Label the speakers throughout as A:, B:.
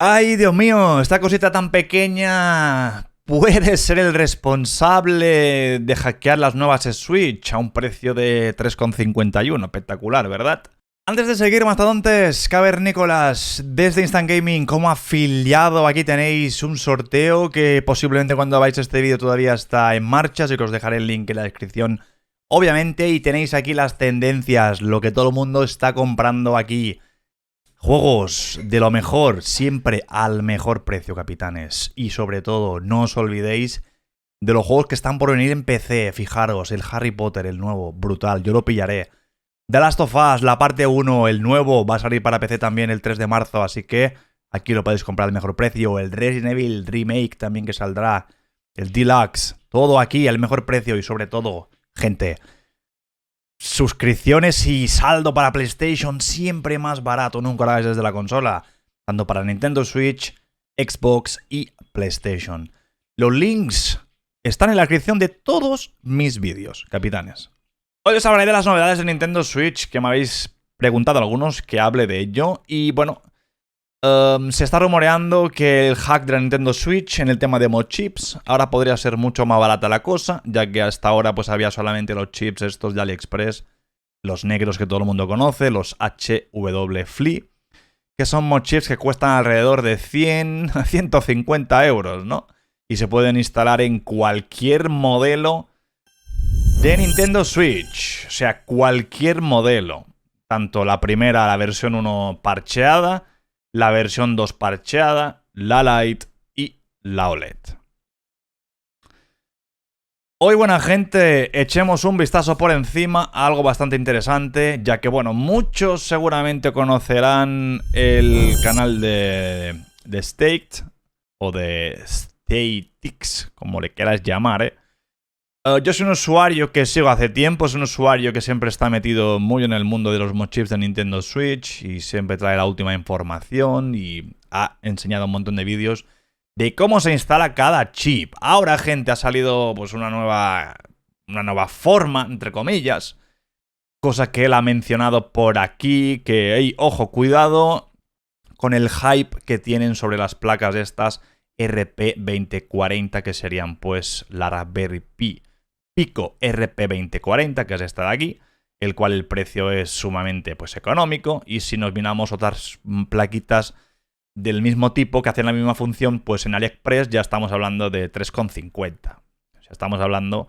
A: Ay, Dios mío, esta cosita tan pequeña puede ser el responsable de hackear las nuevas Switch a un precio de 3,51. Espectacular, ¿verdad? Antes de seguir, mastodontes, cavernícolas, desde Instant Gaming como afiliado, aquí tenéis un sorteo que posiblemente cuando veáis este vídeo todavía está en marcha, así que os dejaré el link en la descripción, obviamente, y tenéis aquí las tendencias, lo que todo el mundo está comprando aquí. Juegos de lo mejor, siempre al mejor precio, capitanes. Y sobre todo, no os olvidéis de los juegos que están por venir en PC. Fijaros, el Harry Potter, el nuevo, brutal, yo lo pillaré. The Last of Us, la parte 1, el nuevo, va a salir para PC también el 3 de marzo, así que aquí lo podéis comprar al mejor precio. El Resident Evil Remake también que saldrá, el Deluxe, todo aquí al mejor precio y sobre todo, gente, suscripciones y saldo para PlayStation siempre más barato, nunca lo hagáis desde la consola, tanto para Nintendo Switch, Xbox y PlayStation. Los links están en la descripción de todos mis vídeos, capitanes. Hoy os hablaré de las novedades de Nintendo Switch, que me habéis preguntado algunos que hable de ello. Y bueno, se está rumoreando que el hack de la Nintendo Switch en el tema de mod chips ahora podría ser mucho más barata la cosa, ya que hasta ahora pues había solamente los chips estos de AliExpress, los negros que todo el mundo conoce, los HW-Flea, que son mod chips que cuestan alrededor de 100 a 150 euros, ¿no? Y se pueden instalar en cualquier modelo de Nintendo Switch, o sea, cualquier modelo. Tanto la primera, la versión 1 parcheada, la versión 2 parcheada, la Lite y la OLED. Hoy, buena gente, echemos un vistazo por encima a algo bastante interesante, ya que, bueno, muchos seguramente conocerán el canal de Staked, o de Statix, como le quieras llamar, ¿eh? Yo soy un usuario que sigo hace tiempo, es un usuario que siempre está metido muy en el mundo de los mod chips de Nintendo Switch y siempre trae la última información y ha enseñado un montón de vídeos de cómo se instala cada chip. Ahora, gente, ha salido pues una nueva forma, entre comillas, cosa que él ha mencionado por aquí, que, hey, ojo, cuidado con el hype que tienen sobre las placas estas RP2040, que serían pues la Raspberry Pi Pico RP2040, que es esta de aquí, el cual el precio es sumamente pues económico, y si nos miramos otras plaquitas del mismo tipo que hacen la misma función, pues en AliExpress ya estamos hablando de 3,50. O sea, estamos hablando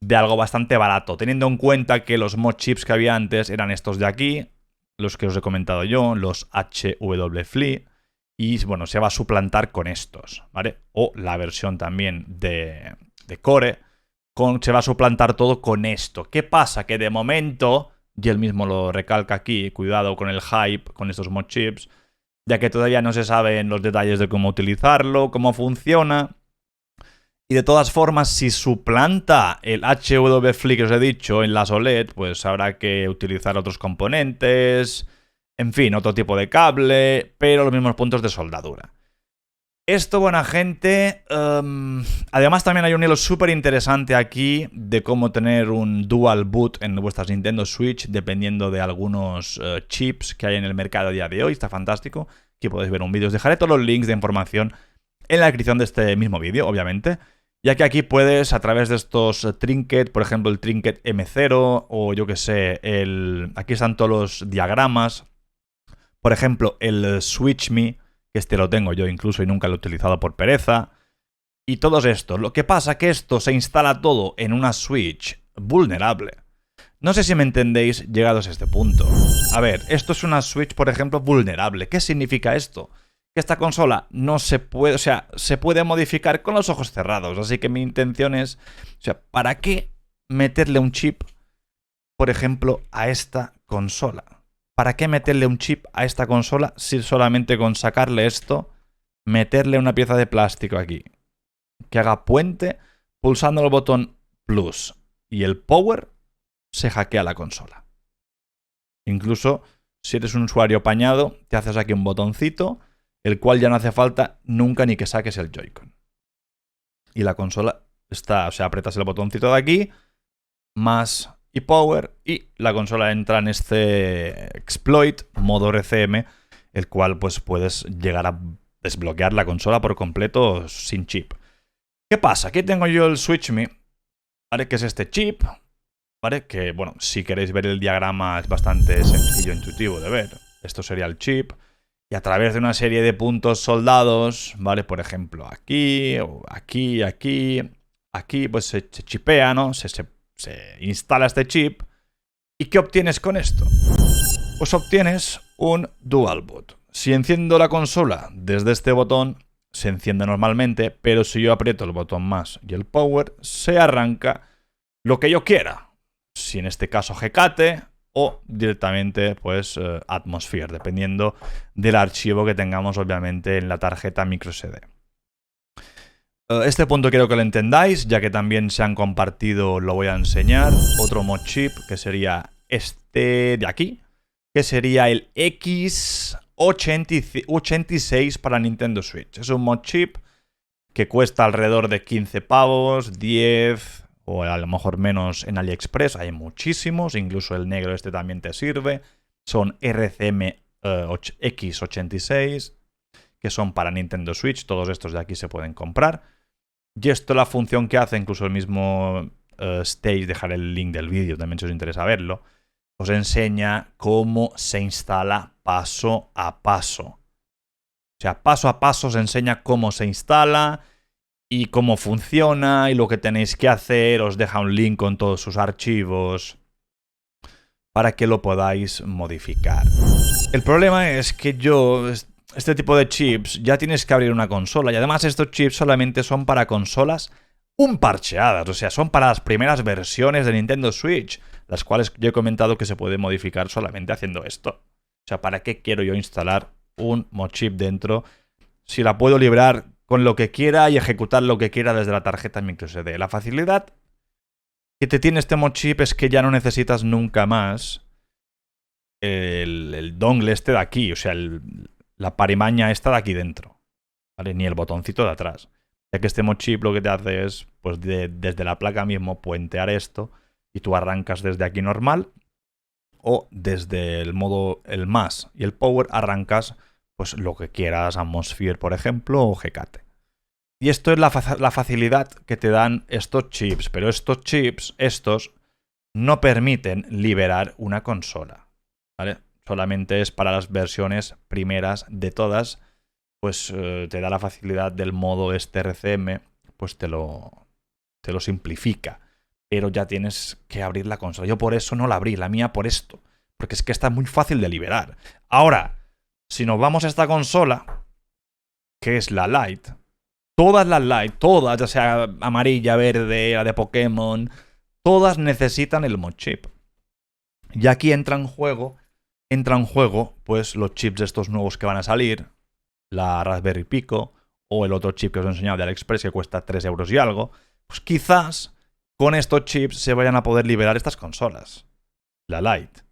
A: de algo bastante barato, teniendo en cuenta que los mod chips que había antes eran estos de aquí, los que os he comentado yo, los HW-Flea, y bueno, se va a suplantar con estos, ¿vale? O la versión también de Core, se va a suplantar todo con esto. ¿Qué pasa? Que de momento, y él mismo lo recalca aquí, cuidado con el hype, con estos mod chips, ya que todavía no se saben los detalles de cómo utilizarlo, cómo funciona. Y de todas formas, si suplanta el HW-Flea que os he dicho en las OLED, pues habrá que utilizar otros componentes, en fin, otro tipo de cable, pero los mismos puntos de soldadura. Esto, buena gente, además también hay un hilo súper interesante aquí de cómo tener un dual boot en vuestras Nintendo Switch dependiendo de algunos chips que hay en el mercado a día de hoy. Está fantástico. Aquí podéis ver un vídeo. Os dejaré todos los links de información en la descripción de este mismo vídeo, obviamente. Ya que aquí puedes, a través de estos trinket, por ejemplo el trinket M0 o yo que sé, aquí están todos los diagramas. Por ejemplo, el Switch Me, que este lo tengo yo incluso y nunca lo he utilizado por pereza. Y todos estos. Lo que pasa es que esto se instala todo en una Switch vulnerable. No sé si me entendéis llegados a este punto. A ver, esto es una Switch, por ejemplo, vulnerable. ¿Qué significa esto? Que esta consola no se puede, o sea, se puede modificar con los ojos cerrados. Así que mi intención es, o sea, ¿para qué meterle un chip, por ejemplo, a esta consola? ¿Para qué meterle un chip a esta consola si solamente con sacarle esto, meterle una pieza de plástico aquí que haga puente, pulsando el botón Plus y el Power, se hackea la consola? Incluso si eres un usuario apañado, te haces aquí un botoncito, el cual ya no hace falta nunca ni que saques el Joy-Con. Y la consola está, o sea, apretas el botoncito de aquí, más y Power, y la consola entra en este exploit, modo RCM, el cual pues puedes llegar a desbloquear la consola por completo sin chip. ¿Qué pasa? Aquí tengo yo el SwitchMe, ¿vale? Que es este chip, ¿vale? Que, bueno, si queréis ver el diagrama es bastante sencillo e intuitivo de ver. Esto sería el chip. Y a través de una serie de puntos soldados, ¿vale? Por ejemplo, aquí, o aquí, aquí, pues se chipea, ¿no? Se instala este chip. ¿Y qué obtienes con esto? Pues obtienes un dual boot. Si enciendo la consola desde este botón, se enciende normalmente, pero si yo aprieto el botón más y el power, se arranca lo que yo quiera. Si en este caso Hecate o directamente pues Atmosphere, dependiendo del archivo que tengamos obviamente en la tarjeta microSD. Este punto quiero que lo entendáis, ya que también se han compartido, lo voy a enseñar. Otro mod chip que sería este de aquí, que sería el X86 para Nintendo Switch. Es un mod chip que cuesta alrededor de 15 pavos, 10 o a lo mejor menos en AliExpress. Hay muchísimos, incluso el negro este también te sirve. Son RCM X86, que son para Nintendo Switch. Todos estos de aquí se pueden comprar. Y esto, la función que hace, incluso el mismo Stage, dejaré el link del vídeo también si os interesa verlo, os enseña cómo se instala paso a paso. O sea, paso a paso os enseña cómo se instala y cómo funciona y lo que tenéis que hacer. Os deja un link con todos sus archivos para que lo podáis modificar. El problema es que este tipo de chips, ya tienes que abrir una consola. Y además estos chips solamente son para consolas parcheadas. O sea, son para las primeras versiones de Nintendo Switch, las cuales yo he comentado que se puede modificar solamente haciendo esto. O sea, ¿para qué quiero yo instalar un mod chip dentro si la puedo librar con lo que quiera y ejecutar lo que quiera desde la tarjeta microSD? La facilidad que te tiene este mod chip es que ya no necesitas nunca más el dongle este de aquí, o sea, la parimaña esta de aquí dentro, ¿vale? Ni el botoncito de atrás. Ya que este mod chip lo que te hace es, pues desde la placa mismo, puentear esto y tú arrancas desde aquí normal o desde el modo el más y el power arrancas pues lo que quieras, Atmosphere por ejemplo o Hecate. Y esto es la facilidad que te dan estos chips, pero estos chips, no permiten liberar una consola, ¿vale? Solamente es para las versiones primeras de todas, pues te da la facilidad del modo este RCM, pues te lo simplifica. Pero ya tienes que abrir la consola. Yo por eso no la abrí, la mía por esto. Porque es que está muy fácil de liberar. Ahora, si nos vamos a esta consola, que es la Lite, todas las Lite, todas, ya sea amarilla, verde, la de Pokémon, todas necesitan el mod chip. Y aquí entra en juego, pues los chips estos nuevos que van a salir, la Raspberry Pico, o el otro chip que os he enseñado de AliExpress que cuesta 3 euros y algo, pues quizás con estos chips se vayan a poder liberar estas consolas. La Lite.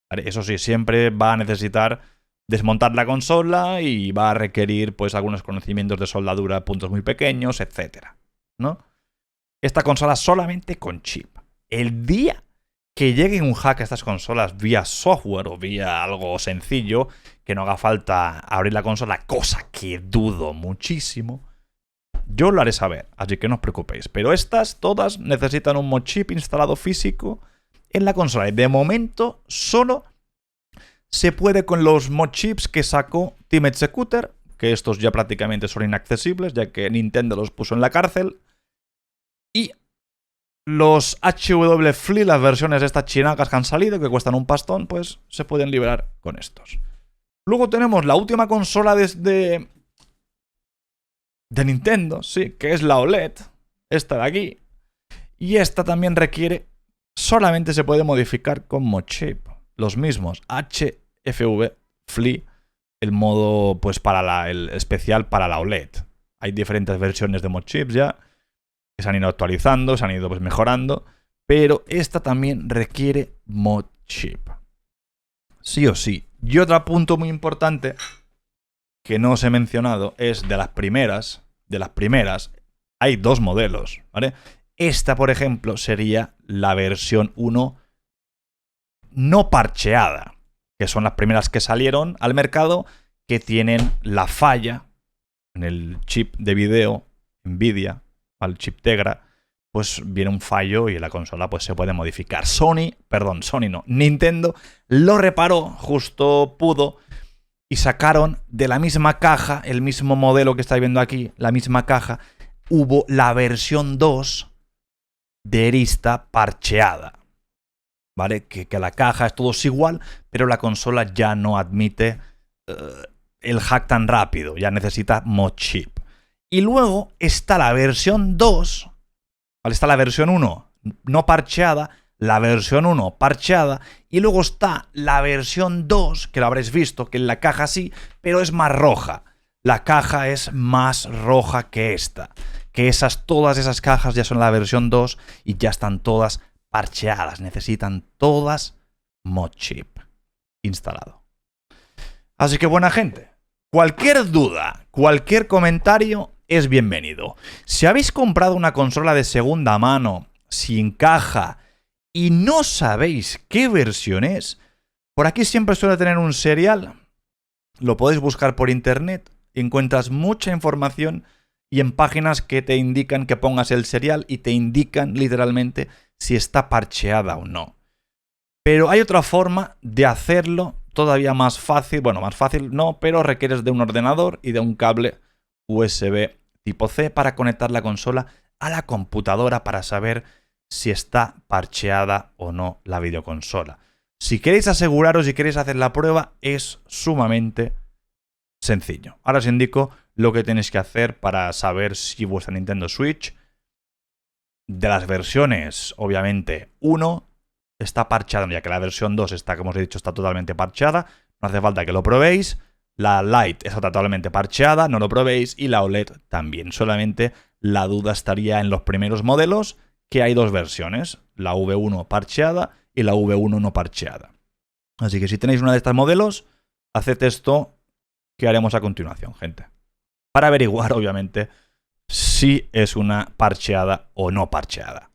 A: ¿Vale? Eso sí, siempre va a necesitar desmontar la consola y va a requerir pues algunos conocimientos de soldadura, puntos muy pequeños, etcétera, ¿no? Esta consola solamente con chip. El día que llegue un hack a estas consolas vía software o vía algo sencillo, que no haga falta abrir la consola, cosa que dudo muchísimo, yo lo haré saber, así que no os preocupéis. Pero estas todas necesitan un mod chip instalado físico en la consola. Y de momento solo se puede con los mod chips que sacó Team Executor, que estos ya prácticamente son inaccesibles, ya que Nintendo los puso en la cárcel. Y los HW Fleet, las versiones de estas chinacas que han salido, que cuestan un pastón, pues se pueden liberar con estos. Luego tenemos la última consola de Nintendo, sí, que es la OLED, esta de aquí. Y esta también solamente se puede modificar con mod chip. Los mismos, HFV Fleet, el modo pues el especial para la OLED. Hay diferentes versiones de mod chips ya, que se han ido actualizando, se han ido pues mejorando, pero esta también requiere mod chip. Sí o sí. Y otro punto muy importante que no os he mencionado es de las primeras, hay dos modelos, ¿vale? Esta, por ejemplo, sería la versión 1 no parcheada, que son las primeras que salieron al mercado, que tienen la falla en el chip de video, Nvidia, al chip Tegra, pues viene un fallo y la consola pues se puede modificar. Sony no, Nintendo lo reparó, justo pudo, y sacaron de la misma caja, el mismo modelo que estáis viendo aquí, la misma caja, hubo la versión 2 de Arista parcheada. ¿Vale? Que la caja es todo igual, pero la consola ya no admite el hack tan rápido, ya necesita mod chip. Y luego está la versión 2, ¿vale? Está la versión 1 no parcheada, la versión 1 parcheada, y luego está la versión 2, que lo habréis visto, que en la caja sí, pero es más roja. La caja es más roja que esta. Que todas esas cajas ya son la versión 2 y ya están todas parcheadas, necesitan todas mod chip instalado. Así que buena gente, cualquier duda, cualquier comentario es bienvenido. Si habéis comprado una consola de segunda mano, sin caja, y no sabéis qué versión es, por aquí siempre suele tener un serial, lo podéis buscar por internet, encuentras mucha información y en páginas que te indican que pongas el serial y te indican literalmente si está parcheada o no. Pero hay otra forma de hacerlo todavía más fácil. Bueno, más fácil no, pero requieres de un ordenador y de un cable USB tipo C para conectar la consola a la computadora para saber si está parcheada o no la videoconsola. Si queréis aseguraros y queréis hacer la prueba, es sumamente sencillo. Ahora os indico lo que tenéis que hacer para saber si vuestra Nintendo Switch, de las versiones, obviamente, 1 está parcheada, ya que la versión 2 está, como os he dicho, está totalmente parcheada. No hace falta que lo probéis. La Lite está totalmente parcheada, no lo probéis. Y la OLED también. Solamente la duda estaría en los primeros modelos, que hay dos versiones. La V1 parcheada y la V1 no parcheada. Así que si tenéis una de estas modelos, haced esto que haremos a continuación, gente. Para averiguar, obviamente, si es una parcheada o no parcheada.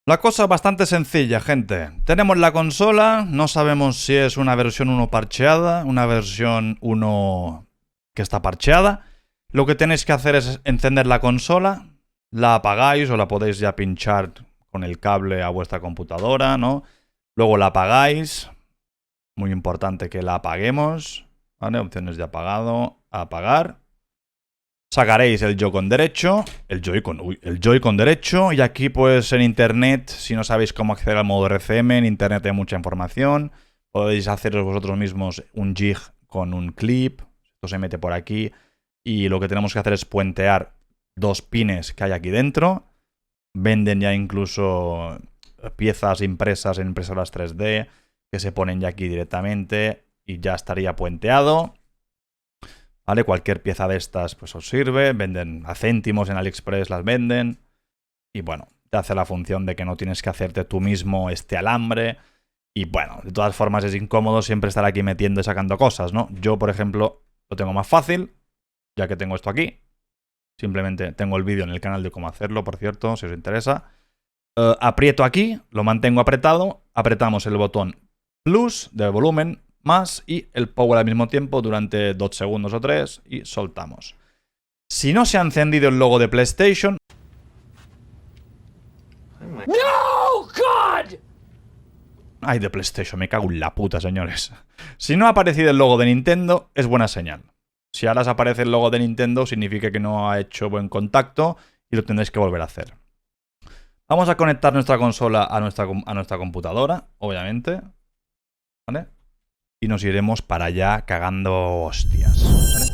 A: La cosa es bastante sencilla, gente. Tenemos la consola, no sabemos si es una versión 1 parcheada, una versión 1 que está parcheada. Lo que tenéis que hacer es encender la consola, la apagáis o la podéis ya pinchar con el cable a vuestra computadora, ¿no? Luego la apagáis. Muy importante que la apaguemos, ¿vale? Opciones de apagado, apagar. Sacaréis el Joy-Con derecho, el Joy-Con derecho, y aquí pues en internet, si no sabéis cómo acceder al modo RCM, en internet hay mucha información, podéis haceros vosotros mismos un jig con un clip, esto se mete por aquí, y lo que tenemos que hacer es puentear dos pines que hay aquí dentro. Venden ya incluso piezas impresas en impresoras 3D, que se ponen ya aquí directamente, y ya estaría puenteado. ¿Vale? Cualquier pieza de estas pues os sirve, venden a céntimos en AliExpress, las venden. Y bueno, te hace la función de que no tienes que hacerte tú mismo este alambre. Y bueno, de todas formas es incómodo siempre estar aquí metiendo y sacando cosas, ¿no? Yo, por ejemplo, lo tengo más fácil, ya que tengo esto aquí. Simplemente tengo el vídeo en el canal de cómo hacerlo, por cierto, si os interesa. Aprieto aquí, lo mantengo apretado, apretamos el botón plus de volumen, más y el power al mismo tiempo durante 2 segundos o 3 y soltamos. Si no se ha encendido el logo de PlayStation... ¡No, God! Ay, de PlayStation, me cago en la puta, señores. Si no ha aparecido el logo de Nintendo, es buena señal. Si ahora os aparece el logo de Nintendo, significa que no ha hecho buen contacto y lo tendréis que volver a hacer. Vamos a conectar nuestra consola a nuestra computadora, obviamente. ¿Vale? Y nos iremos para allá cagando hostias, ¿vale?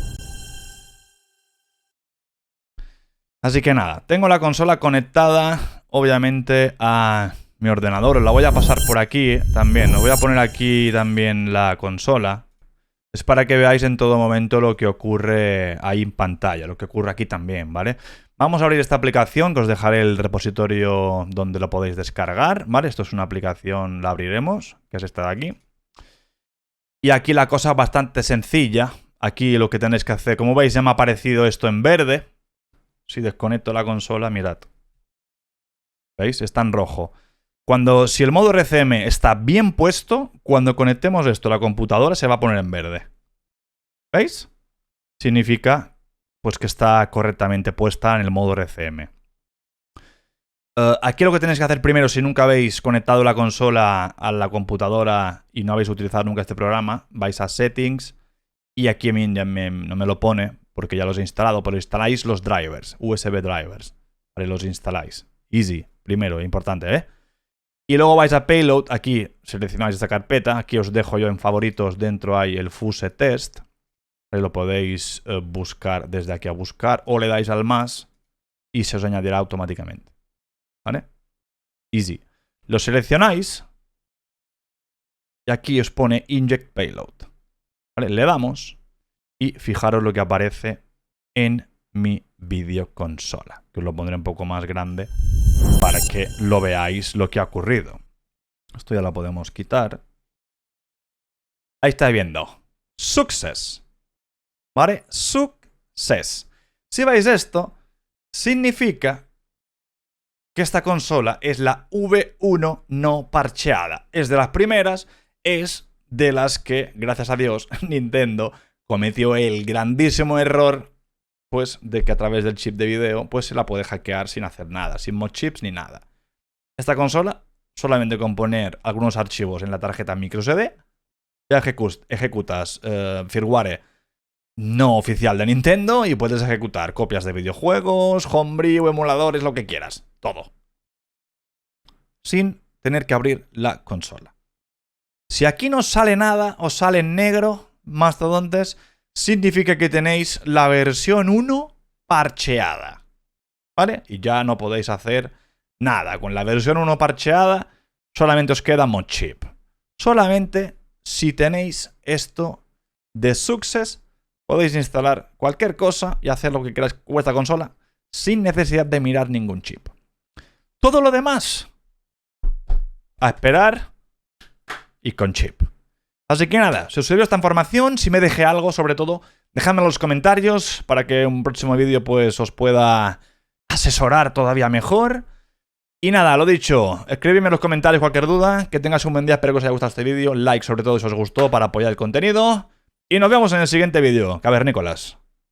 A: Así que nada, tengo la consola conectada, obviamente, a mi ordenador. Os la voy a pasar por aquí también. Os voy a poner aquí también la consola. Es para que veáis en todo momento lo que ocurre ahí en pantalla, lo que ocurre aquí también, ¿vale? Vamos a abrir esta aplicación, que os dejaré el repositorio donde lo podéis descargar, ¿vale? Esto es una aplicación, la abriremos, que es esta de aquí. Y aquí la cosa es bastante sencilla. Aquí lo que tenéis que hacer, como veis ya me ha aparecido esto en verde. Si desconecto la consola, mirad. ¿Veis? Está en rojo. Si el modo RCM está bien puesto, cuando conectemos esto a la computadora se va a poner en verde. ¿Veis? Significa pues que está correctamente puesta en el modo RCM. Aquí lo que tenéis que hacer primero, si nunca habéis conectado la consola a la computadora y no habéis utilizado nunca este programa, vais a Settings y aquí a mí ya no me lo pone porque ya los he instalado, pero instaláis los drivers, USB drivers, ¿vale? Los instaláis. Easy, primero, importante, ¿eh? Y luego vais a Payload, aquí seleccionáis esta carpeta, aquí os dejo yo en favoritos, dentro hay el Fuse Test, ¿vale? Lo podéis buscar desde aquí a buscar o le dais al más y se os añadirá automáticamente. ¿Vale? Easy. Lo seleccionáis y aquí os pone Inject Payload. ¿Vale? Le damos y fijaros lo que aparece en mi videoconsola. Que os lo pondré un poco más grande para que lo veáis lo que ha ocurrido. Esto ya lo podemos quitar. Ahí estáis viendo. Success. ¿Vale? Success. Si veis esto, significa que esta consola es la V1 no parcheada. Es de las primeras, es de las que, gracias a Dios, Nintendo cometió el grandísimo error, pues, de que a través del chip de video, pues se la puede hackear sin hacer nada, sin mod chips ni nada. Esta consola, solamente con poner algunos archivos en la tarjeta microSD, ya ejecutas firmware no oficial de Nintendo y puedes ejecutar copias de videojuegos, homebrew, emuladores, lo que quieras. Todo. Sin tener que abrir la consola. Si aquí no sale nada, os sale en negro, mastodontes, significa que tenéis la versión 1 parcheada. ¿Vale? Y ya no podéis hacer nada. Con la versión 1 parcheada, solamente os queda mod chip. Solamente si tenéis esto de Success, podéis instalar cualquier cosa y hacer lo que queráis con vuestra consola sin necesidad de mirar ningún chip. Todo lo demás, a esperar y con chip. Así que nada, si os sirvió esta información, si me dejé algo, sobre todo, dejadme en los comentarios para que un próximo vídeo pues os pueda asesorar todavía mejor. Y nada, lo dicho, escribidme en los comentarios cualquier duda, que tengáis un buen día, espero que os haya gustado este vídeo, like sobre todo si os gustó para apoyar el contenido. Y nos vemos en el siguiente vídeo, cavernícolas.